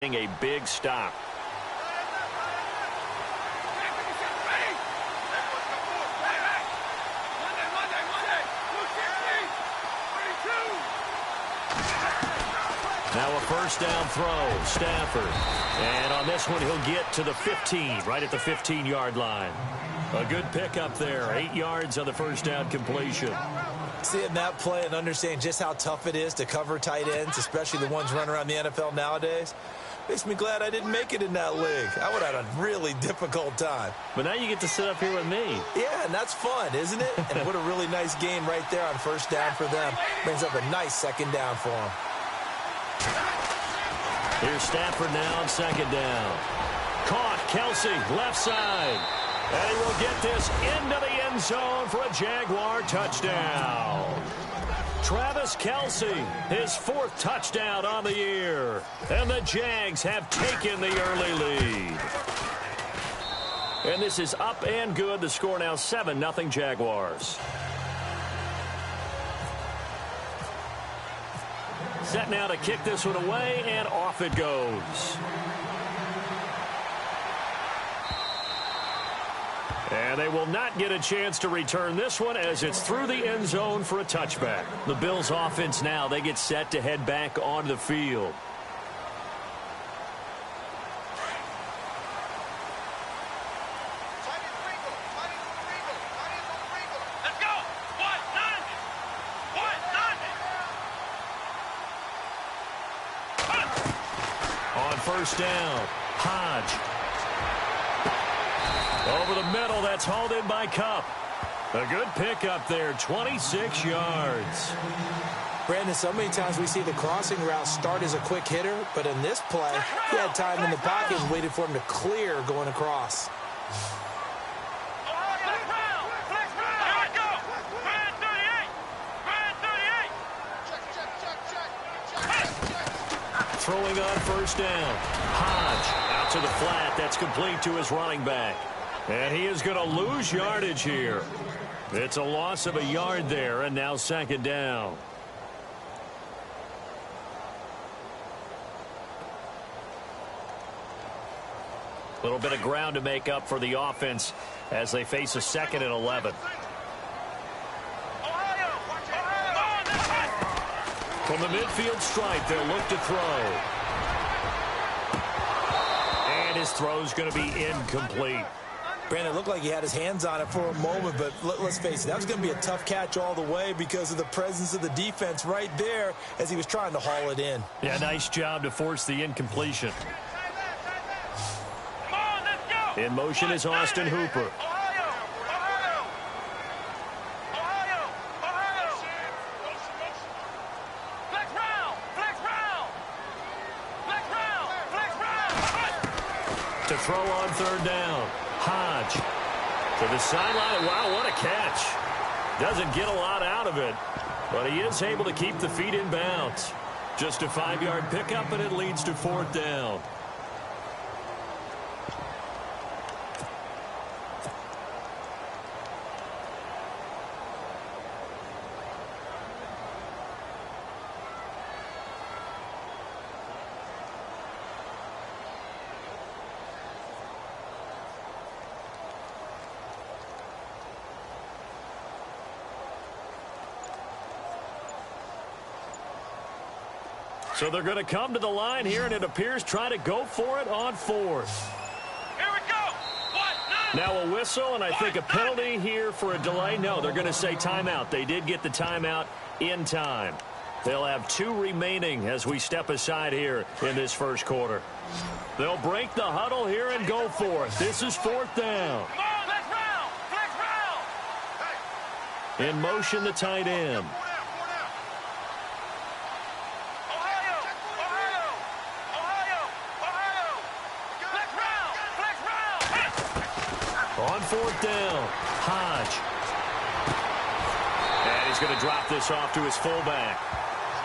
A big stop. Now a first down throw, Stafford. And on this one, he'll get to the 15, right at the 15-yard line. A good pickup there, 8 yards on the first down completion. Seeing that play and understanding just how tough it is to cover tight ends, especially the ones running around the NFL nowadays, makes me glad I didn't make it in that league. I would have had a really difficult time. But now you get to sit up here with me. Yeah, and that's fun, isn't it? And what a really nice game right there on first down for them. Brings up a nice second down for them. Here's Stafford now on second down. Caught, Kelsey, left side. And he will get this into the end zone for a Jaguar touchdown. Travis Kelsey, his 4th touchdown on the year. And the Jags have taken the early lead. And this is up and good. The score now 7-0 Jaguars. Set now to kick this one away, and off it goes. And they will not get a chance to return this one as it's through the end zone for a touchback. The Bills offense now, they get set to head back onto the field. Let's go! On first down, Hodge. Over the middle, that's hauled in by Kupp. A good pickup there, 26 yards. Brandon, so many times we see the crossing route start as a quick hitter, but in this play, he had time in the pocket and waited for him to clear going across. Throwing on first down. Hodge out to the flat. That's complete to his running back. And he is going to lose yardage here. It's a loss of a yard there, and now second down. A little bit of ground to make up for the offense as they face a 2nd and 11. From the midfield stripe, they'll look to throw. And his throw's going to be incomplete. Brandon, it looked like he had his hands on it for a moment, but let's face it, that was going to be a tough catch all the way because of the presence of the defense right there as he was trying to haul it in. Yeah, nice job to force the incompletion. In motion is Austin Hooper. To throw on third down. Hodge to the sideline. Wow, what a catch. Doesn't get a lot out of it, but he is able to keep the feet in bounds. Just a 5-yard pickup, and it leads to 4th down. So they're going to come to the line here, and it appears try to go for it on 4th. Here we go. Now a whistle, and I think a penalty here for a delay. No, they're going to say timeout. They did get the timeout in time. They'll have 2 remaining as we step aside here in this first quarter. They'll break the huddle here and go for it. This is 4th down. Come on, let's round. Let's round. In motion, the tight end. On 4th down, Hodge. And he's going to drop this off to his fullback.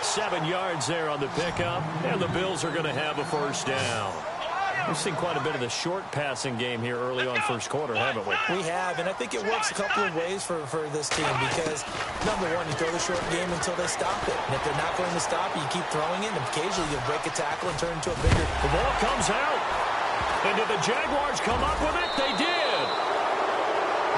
7 yards there on the pickup, and the Bills are going to have a first down. We've seen quite a bit of the short passing game here early on first quarter, haven't we? We have, and I think it works a couple of ways for this team because, number one, you throw the short game until they stop it. And if they're not going to stop it, you keep throwing it, and occasionally you'll break a tackle and turn into a bigger. The ball comes out. And did the Jaguars come up with it? They did.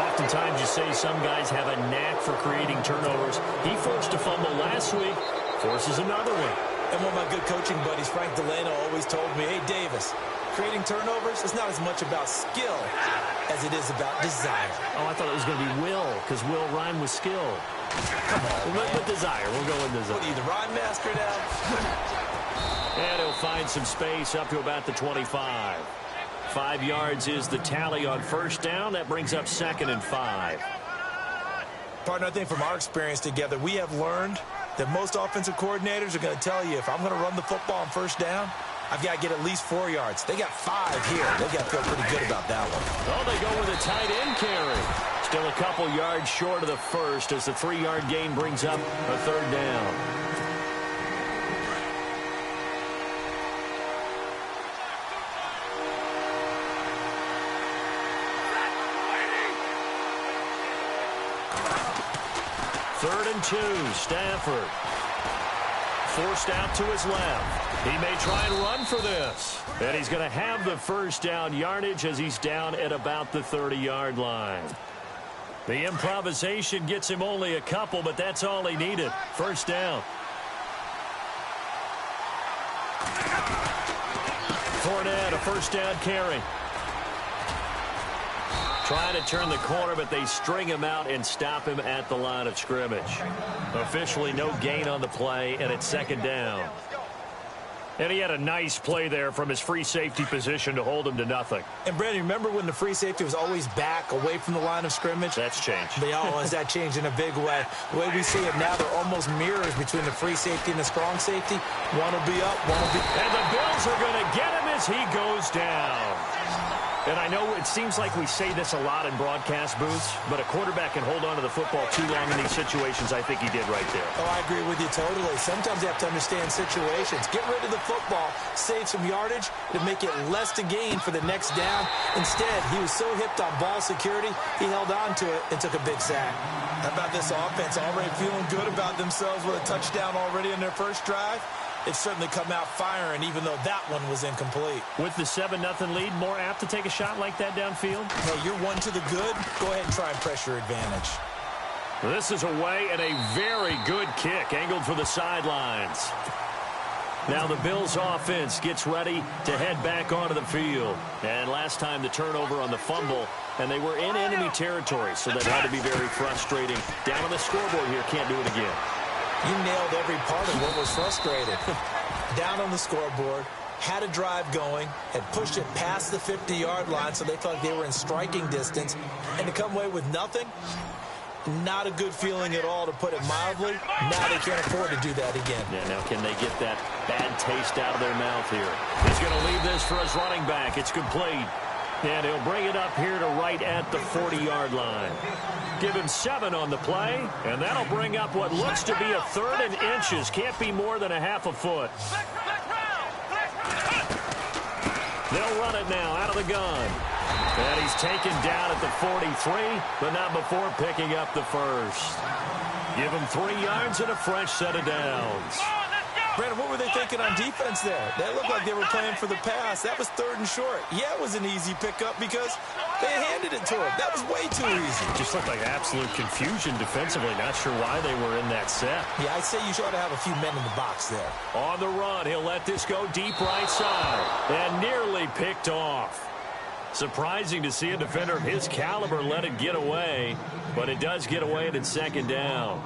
Oftentimes you say some guys have a knack for creating turnovers. He forced a fumble last week, forces another one. And one of my good coaching buddies, Frank Delano, always told me, hey, Davis, creating turnovers is not as much about skill as it is about desire. Oh, I thought it was going to be will, because will rhyme with skill. Come on, man. With desire. We'll go with desire. What are you, the rhyme master now? And he'll find some space up to about the 25. 5 yards is the tally on first down. That brings up 2nd and 5. Partner, I think from our experience together, we have learned that most offensive coordinators are going to tell you, if I'm going to run the football on first down, I've got to get at least 4 yards. They got 5 here. They got to feel pretty good about that one. Oh, they go with a tight end carry. Still a couple yards short of the first as the 3-yard gain brings up a 3rd down. Third and 2, Stafford. Forced out to his left. He may try and run for this. And he's going to have the first down yardage as he's down at about the 30-yard line. The improvisation gets him only a couple, but that's all he needed. First down. Fournette, a first down carry. Trying to turn the corner, but they string him out and stop him at the line of scrimmage. Officially no gain on the play, and it's 2nd down. And he had a nice play there from his free safety position to hold him to nothing. And, Brandon, remember when the free safety was always back away from the line of scrimmage? That's changed. Has that changed in a big way? The way we see it now, they're almost mirrors between the free safety and the strong safety. One will be up, one will be... And the Bills are going to get him as he goes down. And I know it seems like we say this a lot in broadcast booths, but a quarterback can hold on to the football too long in these situations. I think he did right there. Oh, I agree with you totally. Sometimes you have to understand situations. Get rid of the football, save some yardage to make it less to gain for the next down. Instead, he was so hipped on ball security, he held on to it and took a big sack. How about this offense already feeling good about themselves with a touchdown already in their first drive? It's certainly come out firing, even though that one was incomplete. With the 7-0 lead, more apt to take a shot like that downfield? Hey, you're one to the good. Go ahead and try and press your advantage. This is away and a very good kick, angled for the sidelines. Now the Bills offense gets ready to head back onto the field. And last time the turnover on the fumble, and they were in enemy territory, so that had to be very frustrating. Down on the scoreboard here, can't do it again. You nailed every part of what was frustrated. Down on the scoreboard, had a drive going, had pushed it past the 50-yard line so they felt like they were in striking distance, and to come away with nothing, not a good feeling at all, to put it mildly. Now they can't afford to do that again. Yeah, now can they get that bad taste out of their mouth here? He's going to leave this for his running back. It's complete. And he'll bring it up here to right at the 40-yard line. Give him 7 on the play, and that'll bring up what looks to be a 3rd and inches. Can't be more than a half a foot. They'll run it now out of the gun. And he's taken down at the 43, but not before picking up the first. Give him 3 yards and a fresh set of downs. Brandon, what were they thinking on defense there? That looked like they were playing for the pass. That was 3rd and short. Yeah, it was an easy pickup because they handed it to him. That was way too easy. Just looked like absolute confusion defensively. Not sure why they were in that set. Yeah, I'd say you ought to have a few men in the box there. On the run, he'll let this go deep right side. And nearly picked off. Surprising to see a defender of his caliber let it get away. But it does get away and it's 2nd down.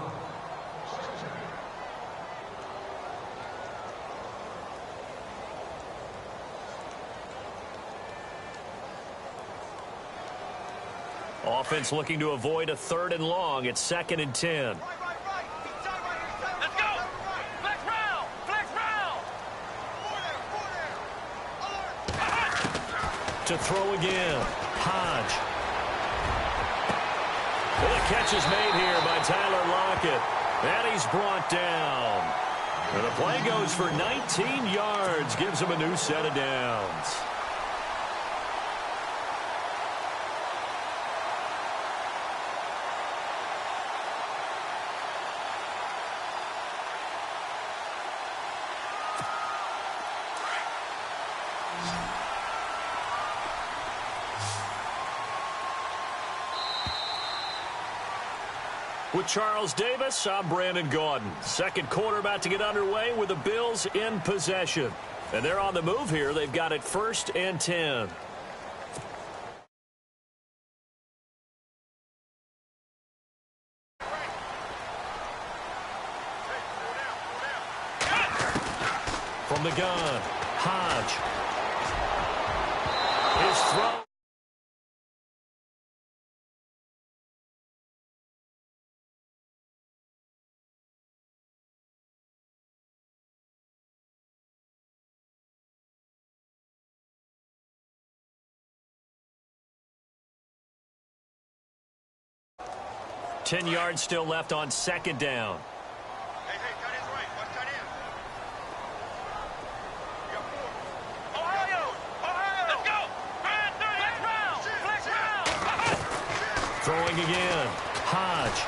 Offense looking to avoid a 3rd and long. It's 2nd and 10. Let's go! Flex round! Flex round! To throw again. Hodge. Well, the catch is made here by Tyler Lockett. And he's brought down. And the play goes for 19 yards. Gives him a new set of downs. With Charles Davis, I'm Brandon Gaudin. Second quarter about to get underway with the Bills in possession. And they're on the move here. They've got it 1st and 10. From the gun, Hodge. His throw. Ten yards still left on 2nd down. Hey, tight end's right. Watch tight end. You got 4. Ohio! Let's go! Flex round! Throwing again. Hodge.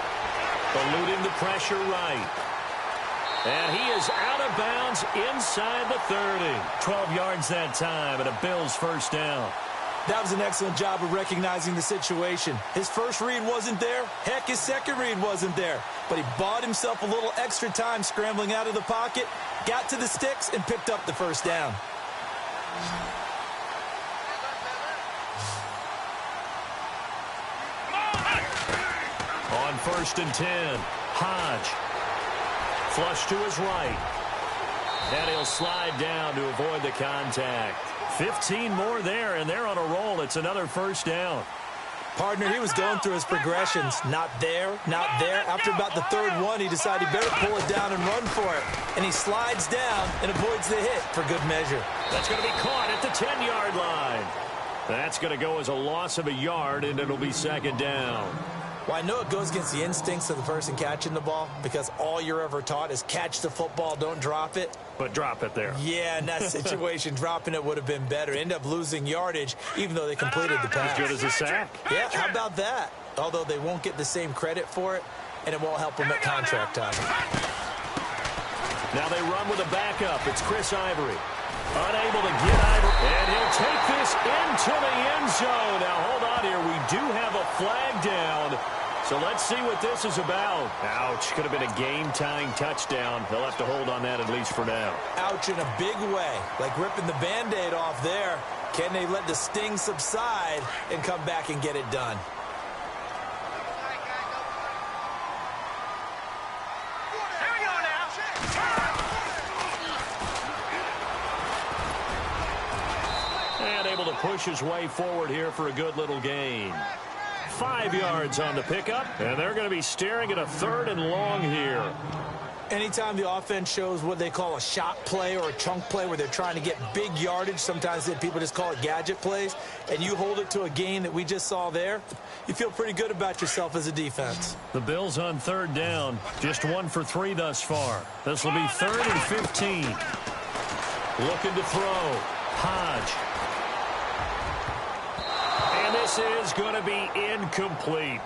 Eluding the pressure right. And he is out of bounds inside the 30. 12 yards that time and a Bills 1st down. That was an excellent job of recognizing the situation. His first read wasn't there. Heck, his second read wasn't there. But he bought himself a little extra time scrambling out of the pocket, got to the sticks, and picked up the 1st down. On 1st and 10, Hodge. Flush to his right. And he'll slide down to avoid the contact. 15 more there, and they're on a roll. It's another 1st down. Partner, he was going through his progressions. Not there, not there. After about the 3rd one, he decided he better pull it down and run for it. And he slides down and avoids the hit for good measure. That's going to be caught at the 10-yard line. That's going to go as a loss of a yard, and it'll be 2nd down. Well, I know it goes against the instincts of the person catching the ball because all you're ever taught is catch the football, don't drop it. But drop it there. Yeah, in that situation, dropping it would have been better. End up losing yardage, even though they completed the pass. As good as a sack. Yeah, how about that? Although they won't get the same credit for it, and it won't help them at contract time. Now they run with a backup. It's Chris Ivory. Unable to get Ivory. And he'll take this into the end zone. Now, hold on here. We do have a flag down. So let's see what this is about. Ouch. Could have been a game-tying touchdown. They'll have to hold on that at least for now. Ouch in a big way. Like ripping the Band-Aid off there. Can they let the sting subside and come back and get it done? Here we go now. And able to push his way forward here for a good little gain. 5 yards on the pickup, and they're going to be staring at a 3rd and long here. Anytime the offense shows what they call a shot play or a chunk play where they're trying to get big yardage, sometimes people just call it gadget plays, and you hold it to a gain that we just saw there, you feel pretty good about yourself as a defense. The Bills on 3rd down, just 1 for 3 thus far. This will be 3rd and 15. Looking to throw. Hodge. And this is going to be incomplete.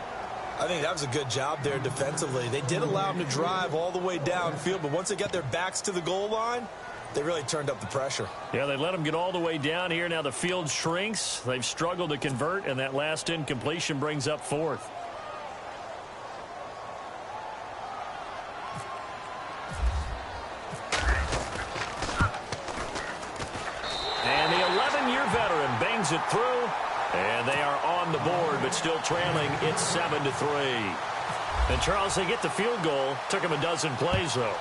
I think that was a good job there defensively. They did allow them to drive all the way downfield, but once they got their backs to the goal line, they really turned up the pressure. Yeah, they let them get all the way down here. Now the field shrinks. They've struggled to convert, and that last incompletion brings up 4th. And the 11-year veteran bangs it through. And they are on the board, but still trailing. It's 7-3. And, Charles, they get the field goal. Took them a dozen plays, though.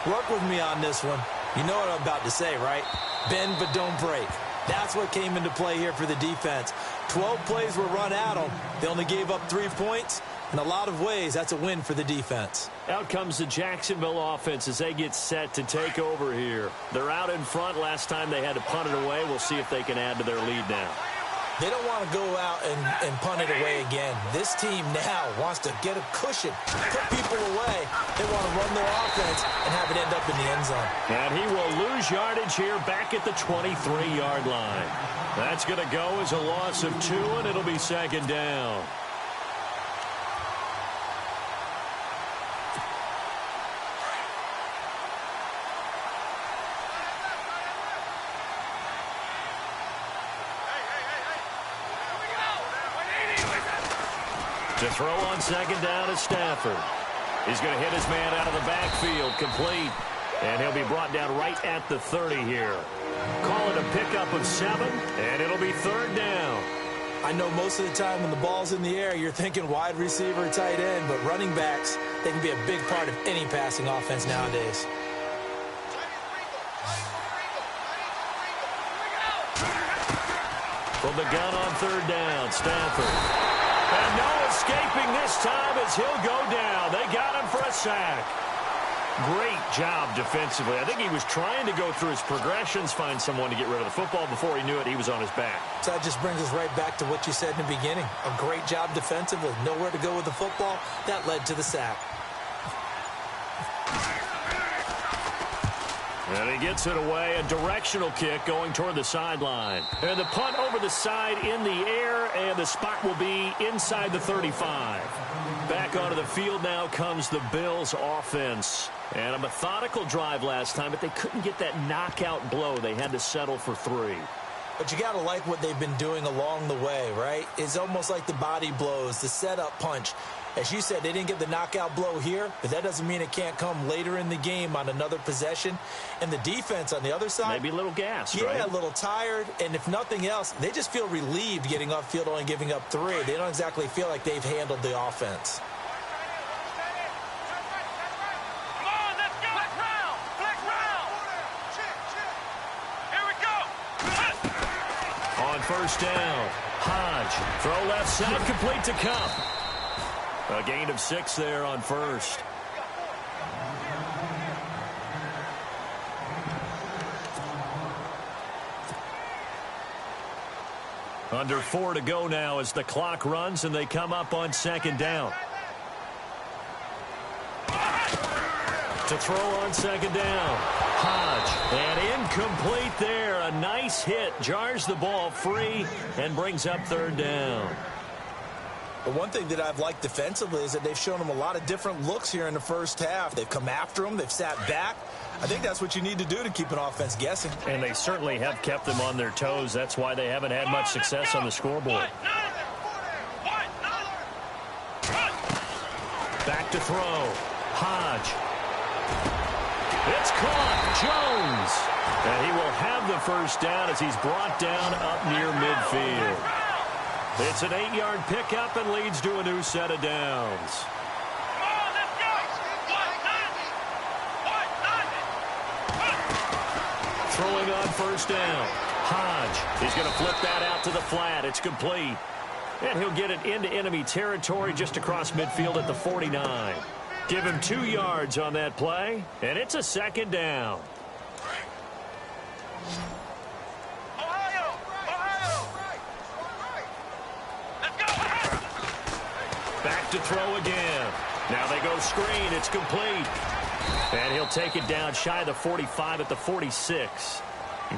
Work with me on this one. You know what I'm about to say, right? Bend but don't break. That's what came into play here for the defense. 12 plays were run at them. They only gave up 3 points. In a lot of ways, that's a win for the defense. Out comes the Jacksonville offense as they get set to take over here. They're out in front. Last time they had to punt it away. We'll see if they can add to their lead now. They don't want to go out and punt it away again. This team now wants to get a cushion, put people away. They want to run their offense and have it end up in the end zone. And he will lose yardage here back at the 23-yard line. That's going to go as a loss of 2, and it'll be 2nd down. To throw on second down is Stafford. He's going to hit his man out of the backfield, complete. And he'll be brought down right at the 30 here. Call it a pickup of 7, and it'll be third down. I know most of the time when the ball's in the air, you're thinking wide receiver, tight end, but running backs, they can be a big part of any passing offense nowadays. From the gun on third down, Stafford. And no escaping this time as he'll go down. They got him for a sack. Great job defensively. I think he was trying to go through his progressions, find someone to get rid of the football. Before he knew it, he was on his back. So that just brings us right back to what you said in the beginning. A great job defensively. Nowhere to go with the football. That led to the sack. And he gets it away, a directional kick going toward the sideline. And the punt over the side in the air, and the spot will be inside the 35. Back onto the field now comes the Bills offense. And a methodical drive last time, but they couldn't get that knockout blow. They had to settle for 3. But you got to like what they've been doing along the way, right? It's almost like the body blows, the setup punch. As you said, they didn't get the knockout blow here, but that doesn't mean it can't come later in the game on another possession. And the defense on the other side, maybe a little gassed, right? Yeah, a little tired. And if nothing else, they just feel relieved getting off field, only giving up 3. They don't exactly feel like they've handled the offense. On first down, Hodge, throw left side, complete to Cup. A gain of 6 there on first. Under 4 to go now as the clock runs and they come up on second down. To throw on second down, Hodge, and incomplete there. A nice hit, jars the ball free and brings up third down. But one thing that I've liked defensively is that they've shown them a lot of different looks here in the first half. They've come after them. They've sat back. I think that's what you need to do to keep an offense guessing. And they certainly have kept them on their toes. That's why they haven't had much success on the scoreboard. Back to throw. Hodge. It's caught. Jones. And he will have the first down as he's brought down up near midfield. It's an 8-yard pickup and leads to a new set of downs. Throwing on first down. Hodge. He's going to flip that out to the flat. It's complete. And he'll get it into enemy territory just across midfield at the 49. Give him 2 yards on that play, and it's a second down. Back to throw again. Now they go screen. It's complete. And he'll take it down shy of the 45 at the 46.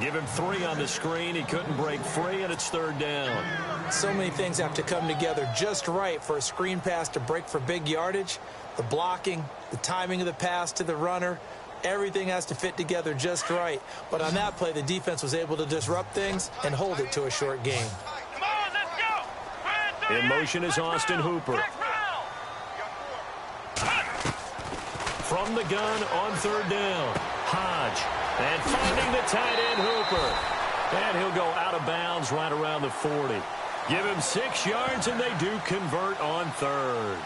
Give him 3 on the screen. He couldn't break free, and it's third down. So many things have to come together just right for a screen pass to break for big yardage. The blocking, the timing of the pass to the runner, everything has to fit together just right. But on that play, the defense was able to disrupt things and hold it to a short game. In motion is Austin Hooper. From the gun on third down, Hodge. And finding the tight end, Hooper. And he'll go out of bounds right around the 40. Give him 6 yards, and they do convert on third.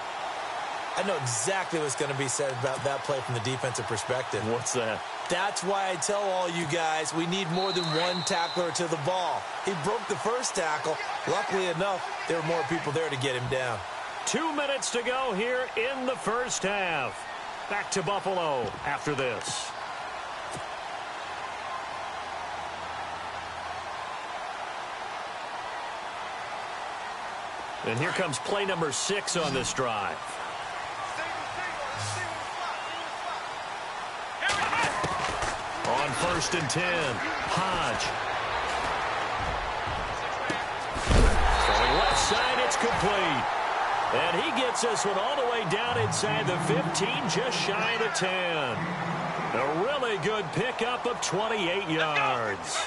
I know exactly what's going to be said about that play from the defensive perspective. What's that? That's why I tell all you guys we need more than one tackler to the ball. He broke the first tackle. Luckily enough, there were more people there to get him down. 2 minutes to go here in the first half. Back to Buffalo after this. And here comes play number 6 on this drive. On first and 10, Hodge. Throwing left side, it's complete. And he gets this one all the way down inside the 15, just shy of the 10. A really good pickup of 28 yards.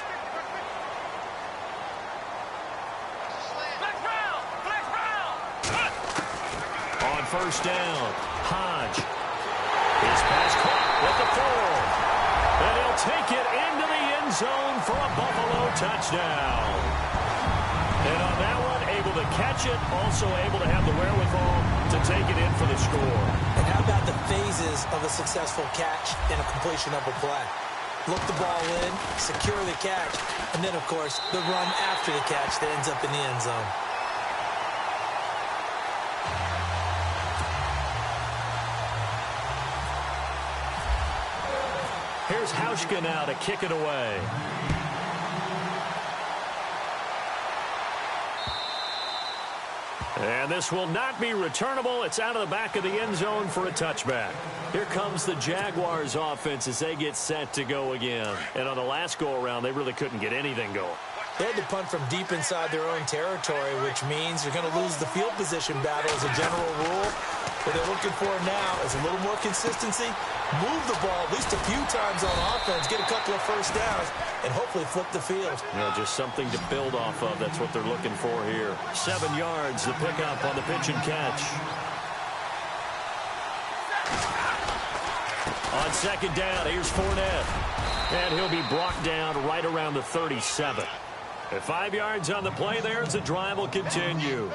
first down. Hodge. His pass caught with the 4. And he'll take it into the end zone for a Buffalo touchdown. And on that one, able to catch it, also able to have the wherewithal to take it in for the score. And how about the phases of a successful catch and a completion of a play? Look the ball in, secure the catch, and then, of course, the run after the catch that ends up in the end zone. Here's Hauschka now to kick it away. And this will not be returnable. It's out of the back of the end zone for a touchback. Here comes the Jaguars offense as they get set to go again. And on the last go-around, they really couldn't get anything going. They had to punt from deep inside their own territory, which means you're going to lose the field position battle as a general rule. What they're looking for now is a little more consistency, move the ball at least a few times on offense, get a couple of first downs, and hopefully flip the field. You know, just something to build off of. That's what they're looking for here. 7 yards, the pickup on the pitch and catch. On second down, here's Fournette. And he'll be brought down right around the 37. At 5 yards on the play there as the drive will continue.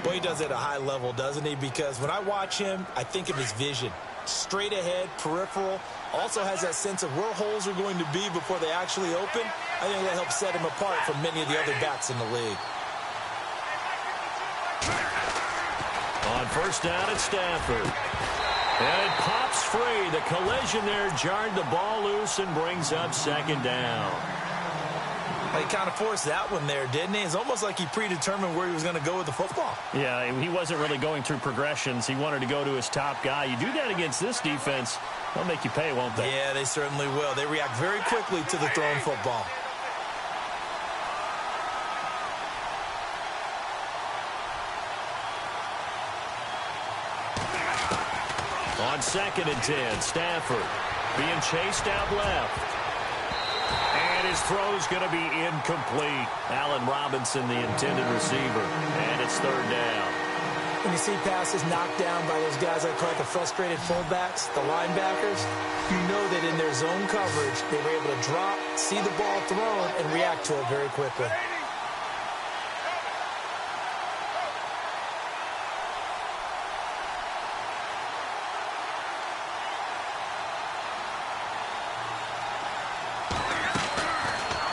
Boy, he does it at a high level, doesn't he? Because when I watch him, I think of his vision. Straight ahead, peripheral. Also has that sense of where holes are going to be before they actually open. I think that helps set him apart from many of the other backs in the league. On first down at Stafford. And it pops free. The collision there jarred the ball loose and brings up second down. Well, he kind of forced that one there, didn't he? It's almost like he predetermined where he was going to go with the football. Yeah, he wasn't really going through progressions. He wanted to go to his top guy. You do that against this defense, they'll make you pay, won't they? Yeah, they certainly will. They react very quickly to the thrown football. On second and 10, Stafford being chased out left. And his throw's going to be incomplete. Allen Robinson, the intended receiver. And it's third down. When you see passes knocked down by those guys I call the frustrated fullbacks, the linebackers, you know that in their zone coverage, they were able to drop, see the ball thrown, and react to it very quickly.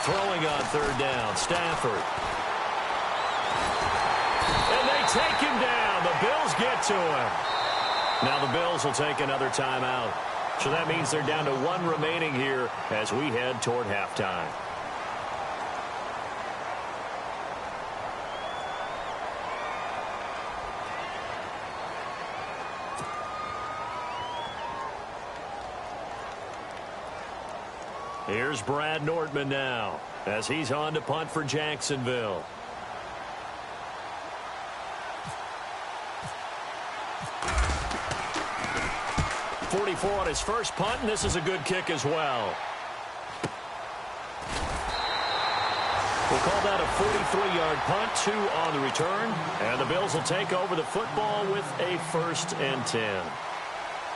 Throwing on third down, Stafford. And they take him down. The Bills get to him. Now the Bills will take another timeout. So that means they're down to 1 remaining here as we head toward halftime. Here's Brad Nordman now as he's on to punt for Jacksonville. .44 on his first punt, and this is a good kick as well. We'll call that a 43-yard punt, 2 on the return, and the Bills will take over the football with a 1st and 10.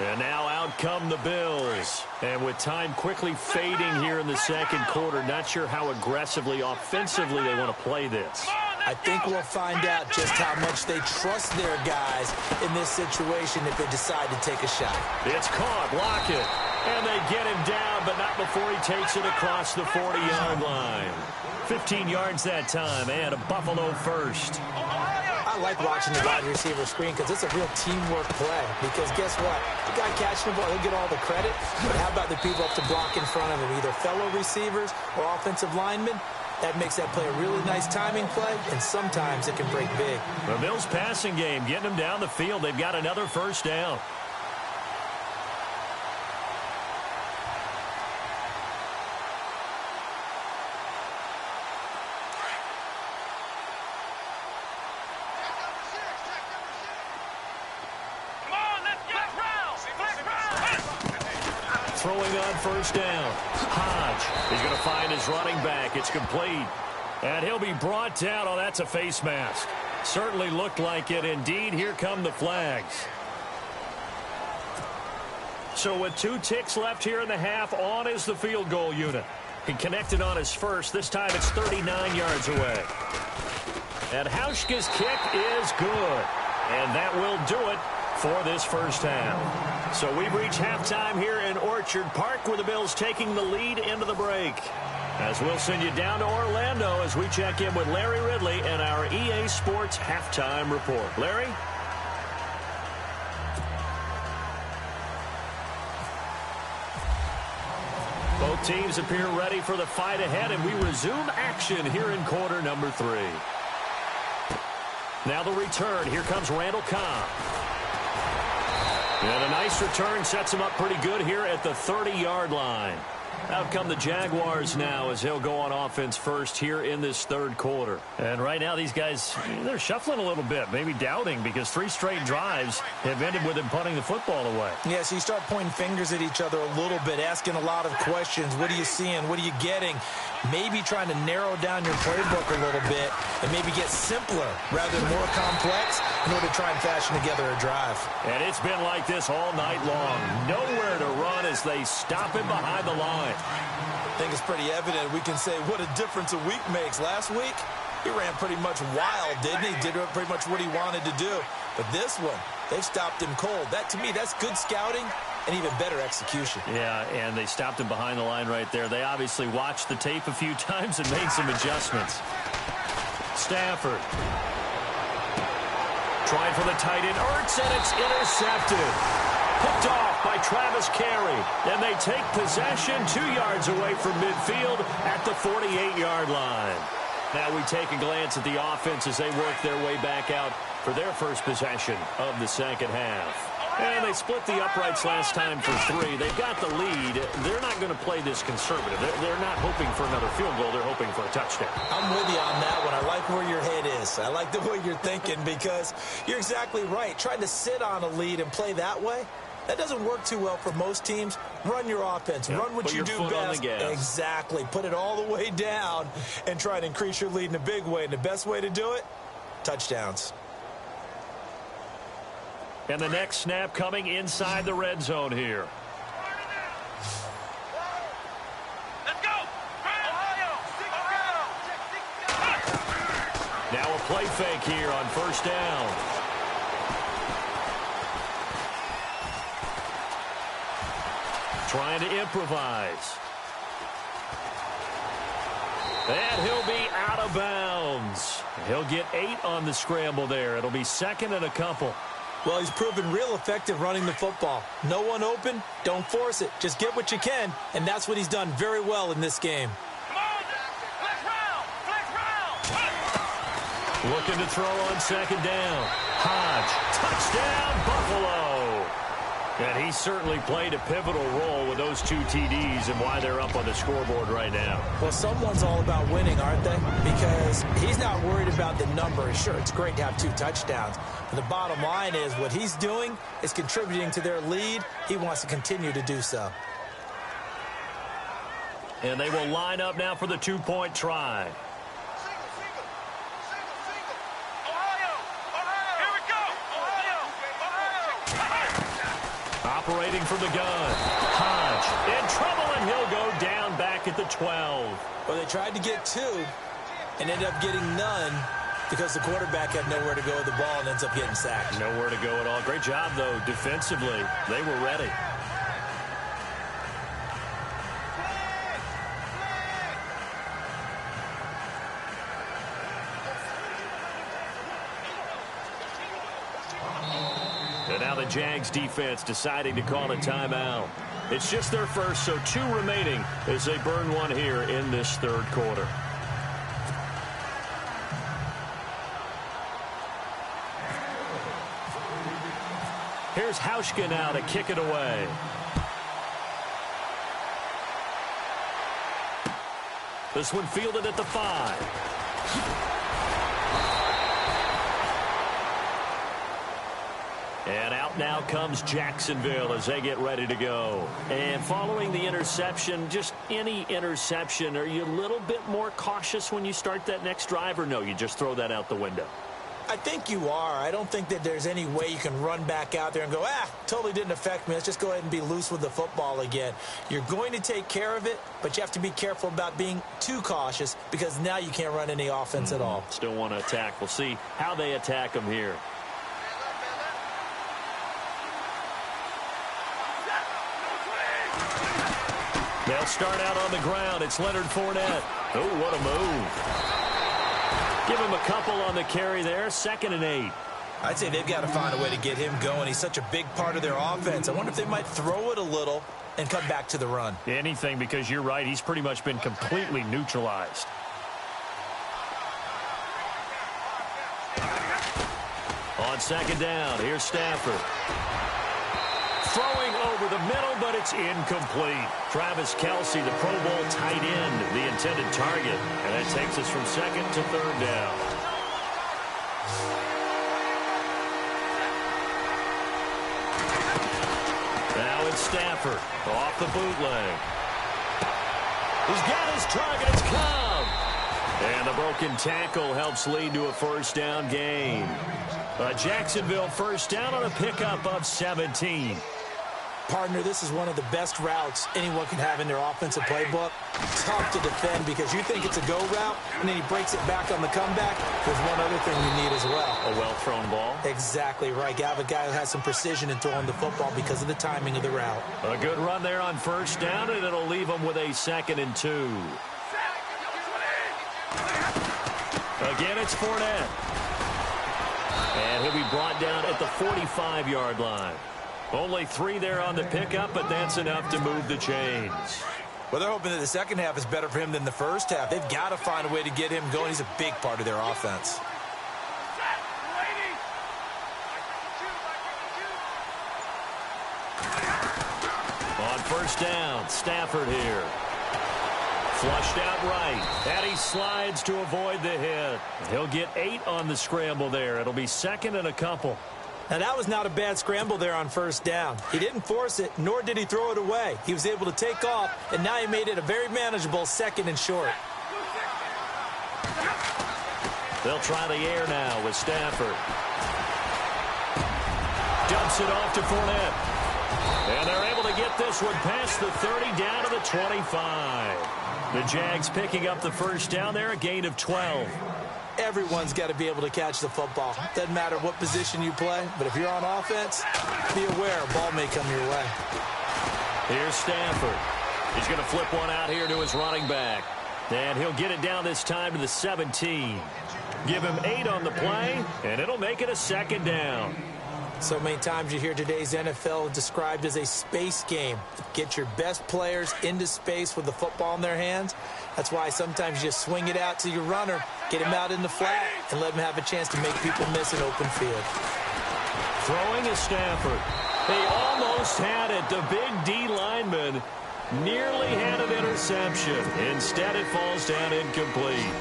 And now out come the Bills. And with time quickly fading here in the second quarter, not sure how aggressively, offensively they want to play this. I think we'll find out just how much they trust their guys in this situation if they decide to take a shot. It's caught, Lockett. And they get him down, but not before he takes it across the 40-yard line. 15 yards that time, and a Buffalo first. I like watching the wide receiver screen because it's a real teamwork play. Because guess what? The guy catching the ball, he'll get all the credit. But how about the people up to block in front of him, either fellow receivers or offensive linemen? That makes that play a really nice timing play, and sometimes it can break big. The Bills' passing game, getting them down the field. They've got another first down. Throwing on first down. Hodge is going to find his running back. It's complete. And he'll be brought down. Oh, that's a face mask. Certainly looked like it. Indeed, here come the flags. So with 2 ticks left here in the half, on is the field goal unit. He connected on his first. This time it's 39 yards away. And Hauschka's kick is good. And that will do it for this first half. So we've reached halftime here in Orchard Park, where the Bills taking the lead into the break. As we'll send you down to Orlando as we check in with Larry Ridley and our EA Sports halftime report. Larry? Both teams appear ready for the fight ahead, and we resume action here in quarter number 3. Now the return. Here comes Randall Cobb. And a nice return sets him up pretty good here at the 30-yard line. Out come the Jaguars now as he'll go on offense first here in this third quarter. And right now these guys, they're shuffling a little bit, maybe doubting, because 3 straight drives have ended with him punting the football away. Yeah, so you start pointing fingers at each other a little bit, asking a lot of questions. What are you seeing? What are you getting? Maybe trying to narrow down your playbook a little bit and maybe get simpler rather than more complex in order to try and fashion together a drive. And it's been like this all night long. Nowhere to run as they stop him behind the line. I think it's pretty evident. We can say what a difference a week makes. Last week, he ran pretty much wild, didn't he? Did pretty much what he wanted to do. But this one, they've stopped him cold. That, to me, that's good scouting and even better execution. Yeah, and they stopped him behind the line right there. They obviously watched the tape a few times and made some adjustments. Stafford. Trying for the tight end. Ertz, and it's intercepted. Picked off by Travis Carey. And they take possession 2 yards away from midfield at the 48-yard line. Now we take a glance at the offense as they work their way back out for their first possession of the second half. And they split the uprights last time for 3. They've got the lead. They're not going to play this conservative. They're not hoping for another field goal. They're hoping for a touchdown. I'm with you on that one. I like where your head is. I like the way you're thinking, because you're exactly right. Trying to sit on a lead and play that way, that doesn't work too well for most teams. Run your offense. Yep. Run what you do best. Exactly. Put it all the way down and try to increase your lead in a big way. And the best way to do it, touchdowns. And the next snap coming inside the red zone here. Let's go! Ohio! Now a play fake here on first down. Trying to improvise. And he'll be out of bounds. He'll get 8 on the scramble there. It'll be second and a couple. Well, he's proven real effective running the football. No one open, don't force it. Just get what you can, and that's what he's done very well in this game. Come on! Flex round! Flex round! Looking to throw on second down. Hodge, touchdown, Buffalo. And he certainly played a pivotal role with those 2 TDs and why they're up on the scoreboard right now. Well, someone's all about winning, aren't they? Because he's not worried about the number. Sure, it's great to have 2 touchdowns. But the bottom line is what he's doing is contributing to their lead. He wants to continue to do so. And they will line up now for the 2-point try. Operating from the gun. Hodge in trouble, and he'll go down back at the 12. Well, they tried to get 2 and ended up getting none because the quarterback had nowhere to go with the ball and ends up getting sacked. Nowhere to go at all. Great job, though, defensively. They were ready. And now the Jags defense deciding to call a timeout. It's just their first, so 2 remaining as they burn one here in this third quarter. Here's Hauschka now to kick it away. This one fielded at the 5. And out now comes Jacksonville as they get ready to go. And following the interception, just any interception, are you a little bit more cautious when you start that next drive, or no, you just throw that out the window? I think you are. I don't think that there's any way you can run back out there and go, totally didn't affect me. Let's just go ahead and be loose with the football again. You're going to take care of it, but you have to be careful about being too cautious because now you can't run any offense at all. Still want to attack. We'll see how they attack them here. They'll start out on the ground. It's Leonard Fournette. Oh, what a move. Give him a couple on the carry there. 2nd and 8. I'd say they've got to find a way to get him going. He's such a big part of their offense. I wonder if they might throw it a little and come back to the run. Anything, because you're right. He's pretty much been completely neutralized. On 2nd down, here's Stafford. Throwing over the middle, but it's incomplete. Travis Kelce, the Pro Bowl tight end, the intended target. And that takes us from 2nd to 3rd down. Now it's Stafford off the bootleg. He's got his target. It's Cobb. And the broken tackle helps lead to a 1st down gain. A Jacksonville 1st down on a pickup of 17. Partner, this is one of the best routes anyone can have in their offensive playbook. Tough to defend because you think it's a go route, and then he breaks it back on the comeback. There's one other thing you need as well. A well-thrown ball. Exactly right. You have a guy who has some precision in throwing the football because of the timing of the route. A good run there on 1st down, and it'll leave him with a 2nd and 2. Again, it's Fournette. And he'll be brought down at the 45-yard line. Only 3 there on the pickup, but that's enough to move the chains. Well, they're hoping that the second half is better for him than the first half. They've got to find a way to get him going. He's a big part of their offense. On 1st down, Stafford here. Flushed out right, and he slides to avoid the hit. He'll get 8 on the scramble there. It'll be 2nd and a couple. Now, that was not a bad scramble there on 1st down. He didn't force it, nor did he throw it away. He was able to take off, and now he made it a very manageable 2nd and short. They'll try the air now with Stafford. Dumps it off to Fournette. And they're able to get this one past the 30 down to the 25. The Jags picking up the 1st down there, a gain of 12. Everyone's got to be able to catch the football. Doesn't matter what position you play, but if you're on offense, be aware a ball may come your way. Here's Stafford. He's going to flip one out here to his running back. And he'll get it down this time to the 17. Give him 8 on the play, and it'll make it a 2nd down. So many times you hear today's NFL described as a space game. Get your best players into space with the football in their hands. That's why sometimes you just swing it out to your runner, get him out in the flat, and let him have a chance to make people miss an open field. Throwing is Stafford. They almost had it. The big D lineman nearly had an interception. Instead, it falls down incomplete.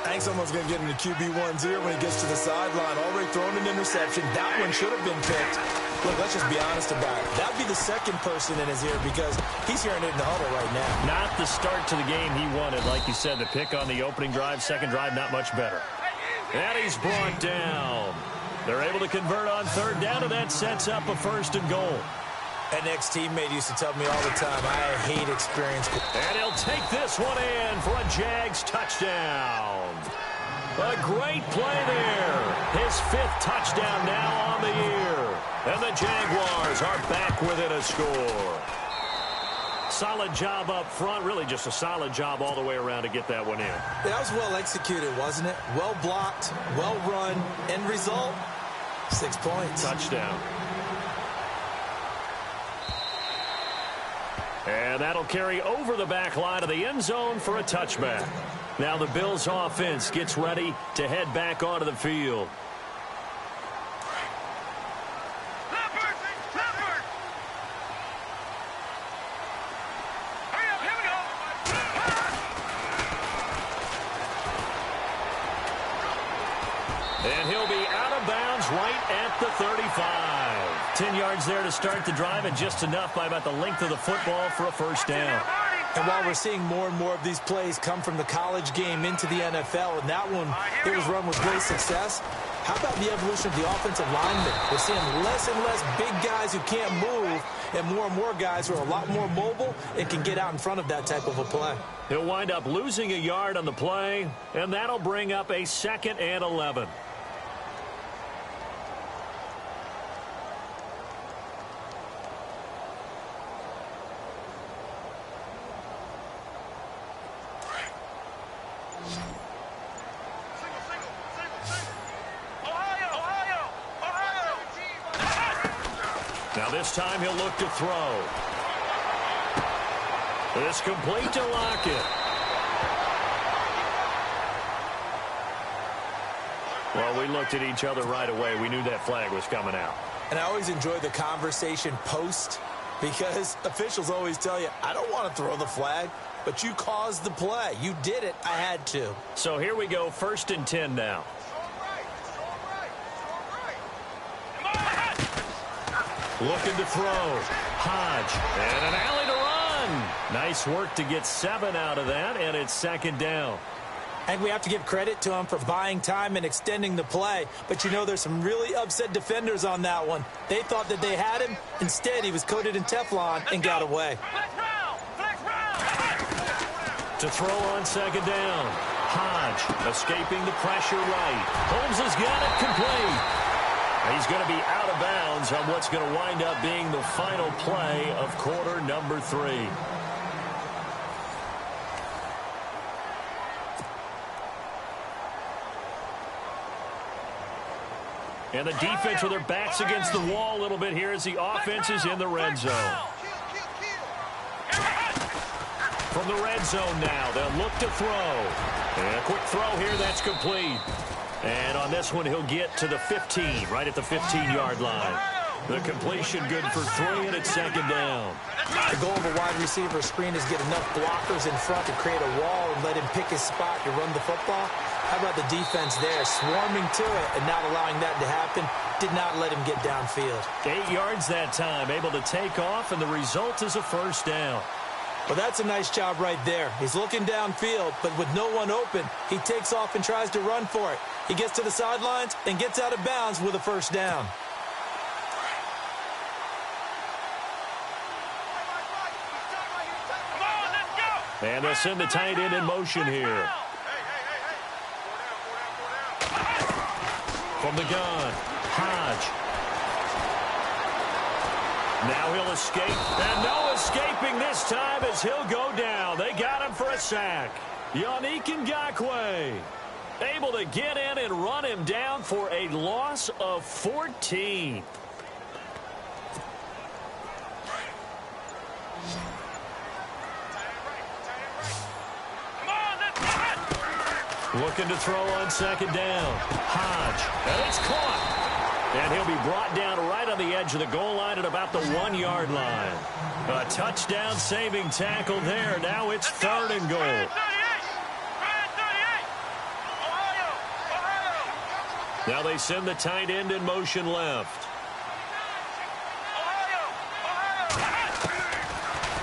I think someone's going to get him to QB1-0 when he gets to the sideline. Already thrown an interception. That one should have been picked. Look, let's just be honest about it. That would be the second person in his ear because he's hearing it in the huddle right now. Not the start to the game he wanted. Like you said, the pick on the opening drive, second drive, not much better. And he's brought down. They're able to convert on 3rd down, and that sets up a 1st and goal. An ex-teammate used to tell me all the time, I hate experience. And he'll take this one in for a Jags touchdown. A great play there. His 5th touchdown now on the year. And the Jaguars are back within a score. Solid job up front. Really just a solid job all the way around to get that one in. That was well executed, wasn't it? Well blocked, well run. End result, 6 points. Touchdown. And that'll carry over the back line of the end zone for a touchback. Now the Bills offense gets ready to head back onto the field. And he'll be out of bounds right at the 35. 10 yards there to start the drive, and just enough by about the length of the football for a 1st down. And while we're seeing more and more of these plays come from the college game into the NFL, and that one, it was run with great success, how about the evolution of the offensive linemen? We're seeing less and less big guys who can't move and more guys who are a lot more mobile and can get out in front of that type of a play. He'll wind up losing a yard on the play, and that'll bring up a 2nd and 11. Now this time he'll look to throw. It's complete to Lockett. Well, we looked at each other right away. We knew that flag was coming out. And I always enjoy the conversation post because officials always tell you, I don't want to throw the flag, but you caused the play. You did it. I had to. So here we go, 1st and 10 now. Looking to throw. Hodge. And an alley to run. Nice work to get 7 out of that, and it's 2nd down. And we have to give credit to him for buying time and extending the play. But, you know, there's some really upset defenders on that one. They thought that they had him. Instead, he was coated in Teflon and got away. To throw on 2nd down. Hodge escaping the pressure right. Holmes has got it complete. He's going to be out of bounds on what's going to wind up being the final play of quarter number 3. And the defense with their backs against the wall a little bit here as the offense is in the red zone. From the red zone now, they'll look to throw. And a quick throw here, that's complete. And on this one, he'll get to the 15, right at the 15-yard line. The completion good for 3, and it's 2nd down. The goal of a wide receiver screen is get enough blockers in front to create a wall and let him pick his spot to run the football. How about the defense there, swarming to it and not allowing that to happen? Did not let him get downfield. 8 yards that time, able to take off, and the result is a 1st down. Well, that's a nice job right there. He's looking downfield, but with no one open, he takes off and tries to run for it. He gets to the sidelines and gets out of bounds with a 1st down. And they'll send the tight end in motion here. From the gun, Hodge. Now he'll escape, and no escaping this time as he'll go down. They got him for a sack. Ngakoue able to get in and run him down for a loss of 14. Looking to throw on 2nd down. Hodge, and it's caught. And he'll be brought down right on the edge of the goal line at about the 1-yard line. A touchdown-saving tackle there. Now it's 3rd and goal. Now they send the tight end in motion left.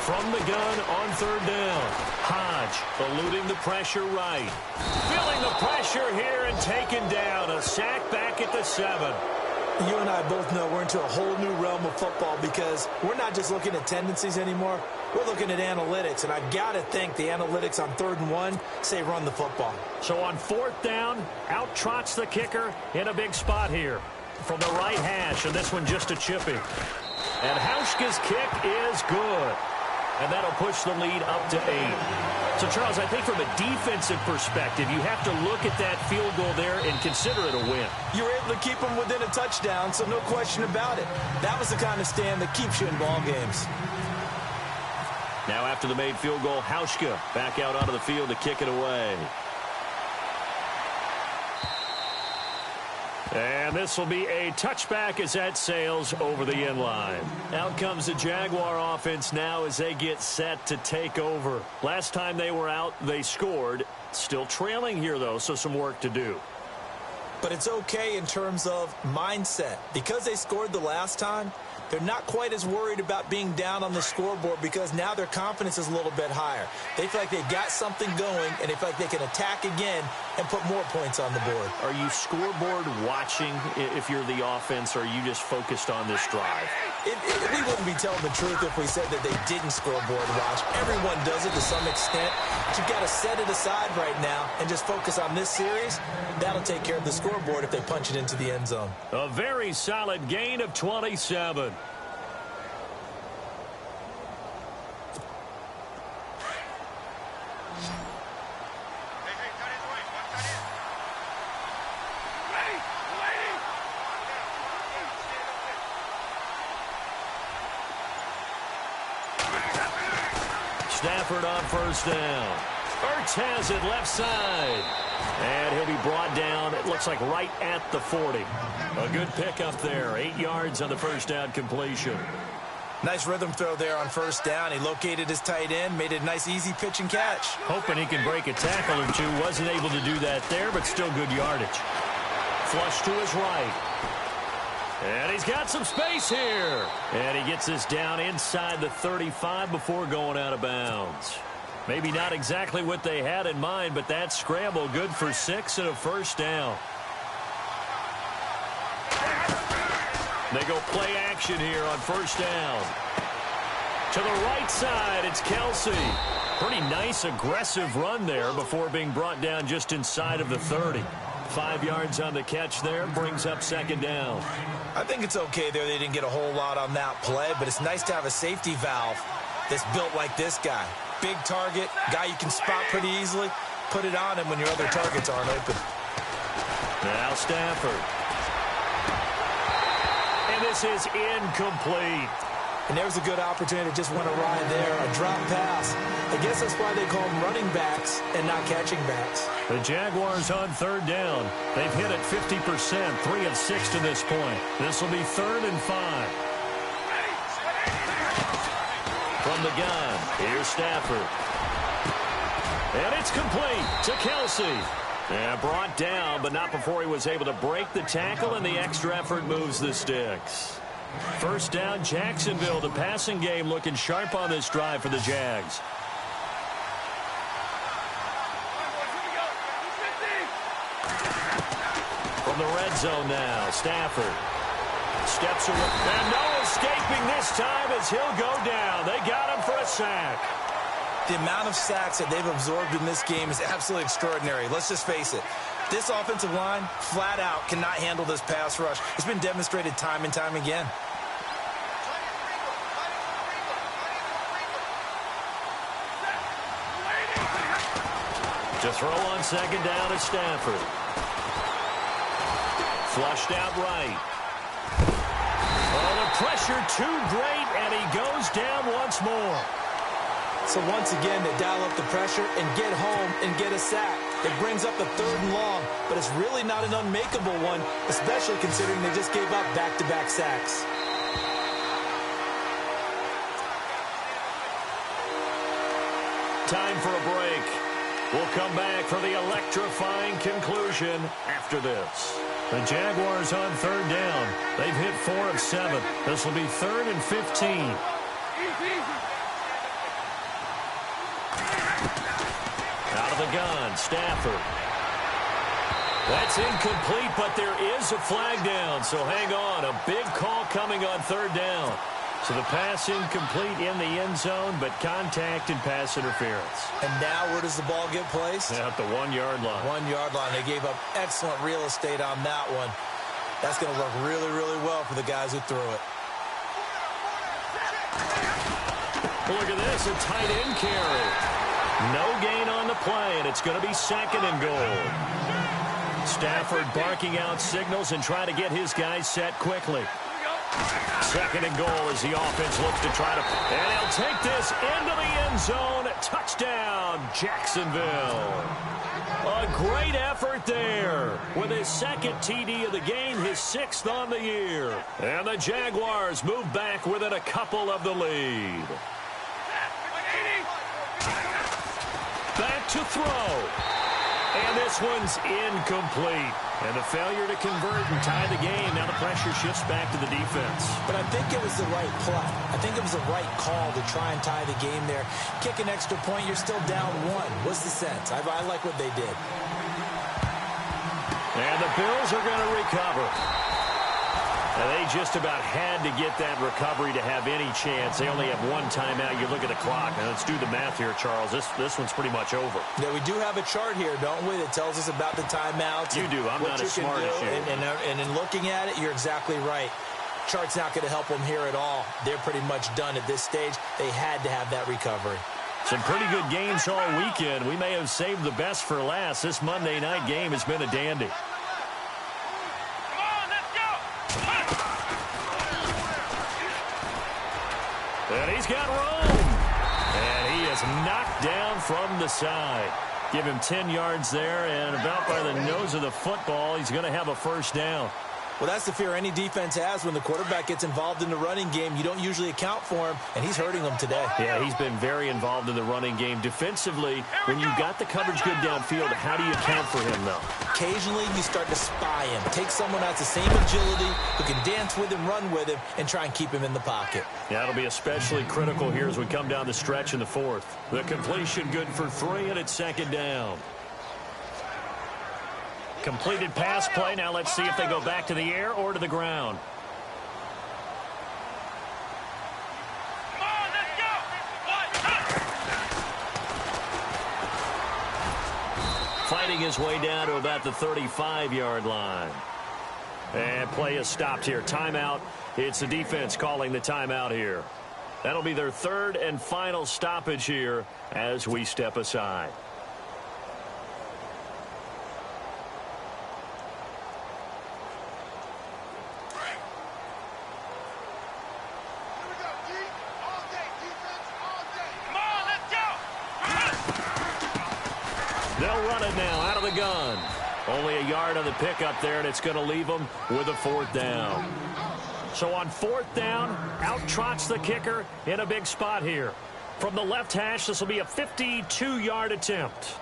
From the gun on 3rd down. Hodge eluding the pressure right. Feeling the pressure here and taken down. A sack back at the 7. You and I both know we're into a whole new realm of football because we're not just looking at tendencies anymore. We're looking at analytics, and I've got to think the analytics on 3rd and 1 say run the football. So on 4th down, out trots the kicker in a big spot here. From the right hash, and this one just a chipping. And Hauschka's kick is good. And that'll push the lead up to 8. So, Charles, I think from a defensive perspective, you have to look at that field goal there and consider it a win. You were able to keep them within a touchdown, so no question about it. That was the kind of stand that keeps you in ball games. Now after the made field goal, Hauschka back out onto the field to kick it away. And this will be a touchback as that sails over the end line. Out comes the Jaguar offense now as they get set to take over. Last time they were out, they scored. Still trailing here, though, so some work to do. But it's okay in terms of mindset. Because they scored the last time, they're not quite as worried about being down on the scoreboard because now their confidence is a little bit higher. They feel like they've got something going, and they feel like they can attack again and put more points on the board. Are you scoreboard watching if you're the offense, or are you just focused on this drive? We wouldn't be telling the truth if we said that they didn't scoreboard watch. Everyone does it to some extent. But you've got to set it aside right now and just focus on this series. That'll take care of the scoreboard if they punch it into the end zone. A very solid gain of 27. Stafford on first down. Ertz has it left side. And he'll be brought down, it looks like right at the 40. A good pickup there. 8 yards on the first down completion. Nice rhythm throw there on first down. He located his tight end, made it a nice easy pitch and catch. Hoping he can break a tackle or two. Wasn't able to do that there, but still good yardage. Flush to his right. And he's got some space here. And he gets this down inside the 35 before going out of bounds. Maybe not exactly what they had in mind, but that scramble good for 6 and a first down. They go play action here on first down. To the right side, it's Kelsey. Pretty nice, aggressive run there before being brought down just inside of the 30. 5 yards on the catch there, brings up second down. I think it's okay there. They didn't get a whole lot on that play, but it's nice to have a safety valve that's built like this guy. Big target, guy you can spot pretty easily. Put it on him when your other targets aren't open. Now Stafford. And this is incomplete. And there's a good opportunity to just want to ride there. A drop pass. I guess that's why they call them running backs and not catching backs. The Jaguars on third down. They've hit it 50%, 3 of 6 to this point. This will be 3rd and 5. From the gun, here's Stafford. And it's complete to Kelsey. And brought down, but not before he was able to break the tackle, and the extra effort moves the sticks. First down, Jacksonville. The passing game looking sharp on this drive for the Jags. From the red zone now, Stafford steps away. And no escaping this time as he'll go down. They got him for a sack. The amount of sacks that they've absorbed in this game is absolutely extraordinary. Let's just face it. This offensive line, flat out, cannot handle this pass rush. It's been demonstrated time and time again. To throw on second down is Stafford. Flushed out right. Oh, the pressure too great, and he goes down once more. So once again, they dial up the pressure and get home and get a sack. It brings up the 3rd and long, but it's really not an unmakeable one, especially considering they just gave up back-to-back sacks. Time for a break. We'll come back for the electrifying conclusion after this. The Jaguars on third down. They've hit 4 of 7. This will be 3rd and 15. Out of the gun, Stafford. That's incomplete, but there is a flag down, so hang on. A big call coming on third down. So the pass incomplete in the end zone, but contact and pass interference. And now where does the ball get placed? At the 1-yard line. 1-yard line. They gave up excellent real estate on that one. That's going to work really, really well for the guys who threw it. Well, look at this, a tight end carry. No gain on the play, and it's going to be 2nd and goal. Stafford barking out signals and trying to get his guys set quickly. 2nd and goal as the offense looks to try to... And he'll take this into the end zone. Touchdown, Jacksonville. A great effort there with his 2nd TD of the game, his 6th on the year. And the Jaguars move back within a couple of the lead. Back to throw. And this one's incomplete. And the failure to convert and tie the game. Now the pressure shifts back to the defense. But I think it was the right play. I think it was the right call to try and tie the game there. Kick an extra point, you're still down one. What's the sense? I like what they did. And the Bills are going to recover. Now, they just about had to get that recovery to have any chance. They only have one timeout. You look at the clock. Now, let's do the math here, Charles. This one's pretty much over. Yeah, we do have a chart here, don't we, that tells us about the timeouts. You do. I'm not as smart as you. And in looking at it, you're exactly right. Chart's not going to help them here at all. They're pretty much done at this stage. They had to have that recovery. Some pretty good games all weekend. We may have saved the best for last. This Monday night game has been a dandy. And he's got room. And he is knocked down from the side. Give him 10 yards there, and about by the nose of the football, he's going to have a first down. Well, that's the fear any defense has when the quarterback gets involved in the running game. You don't usually account for him, and he's hurting them today. Yeah, he's been very involved in the running game. Defensively, when you got the coverage good downfield, how do you account for him, though? Occasionally, you start to spy him. Take someone that's the same agility, who can dance with him, run with him, and try and keep him in the pocket. Yeah, that'll be especially critical here as we come down the stretch in the fourth. The completion good for 3, and it's second down. Completed pass play. Now let's see if they go back to the air or to the ground. Come on, let's go. Fighting his way down to about the 35-yard line. And play is stopped here. Timeout. It's the defense calling the timeout here. That'll be their third and final stoppage here as we step aside. They'll run it now out of the gun. Only a yard on the pickup there, and it's going to leave them with a fourth down. So on fourth down, out trots the kicker in a big spot here. From the left hash, this will be a 52-yard attempt.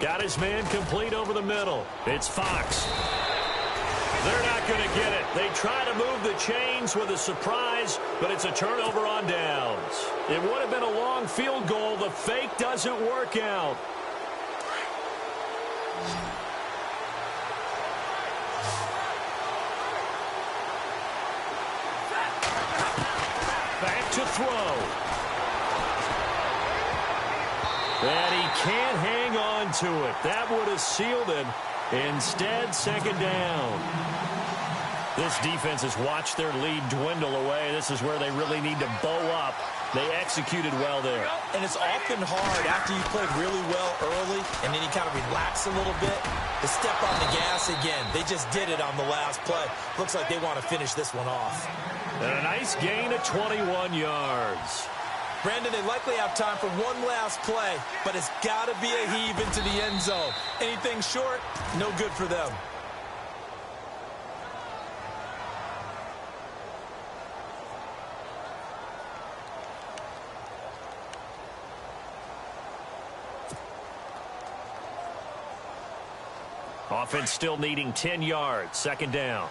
Got his man complete over the middle. It's Fox. They're not going to get it. They try to move the chains with a surprise, but it's a turnover on downs. It would have been a long field goal. The fake doesn't work out. Back to throw. And he can't hang on to it. That would have sealed it. Instead, second down. This defense has watched their lead dwindle away. This is where they really need to bow up. They executed well there. And it's often hard after you played really well early and then you kind of relax a little bit to step on the gas again. They just did it on the last play. Looks like they want to finish this one off. And a nice gain of 21 yards. Brandon, they likely have time for one last play, but it's got to be a heave into the end zone. Anything short, no good for them. Offense still needing 10 yards. Second down.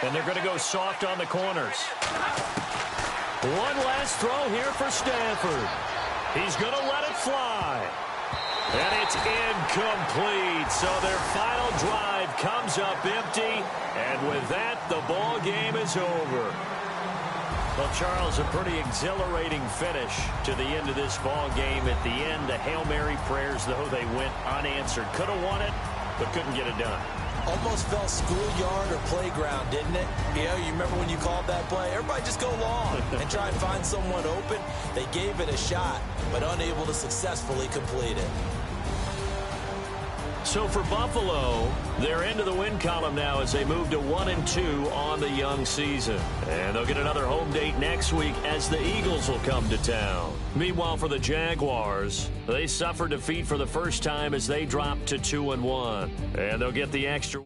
And they're going to go soft on the corners. One last throw here for Stanford. He's going to let it fly. And it's incomplete. So their final drive comes up empty. And with that, the ball game is over. Well, Charles, a pretty exhilarating finish to the end of this ball game. At the end, the Hail Mary prayers, though, they went unanswered. Could have won it, but couldn't get it done. Almost felt schoolyard or playground, didn't it? You remember when you called that play? Everybody just go long and try and find someone open. They gave it a shot, but unable to successfully complete it. So for Buffalo, they're into the win column now as they move to 1-2 on the young season. And they'll get another home date next week as the Eagles will come to town. Meanwhile, for the Jaguars, they suffered defeat for the first time as they dropped to 2-1. And they'll get the extra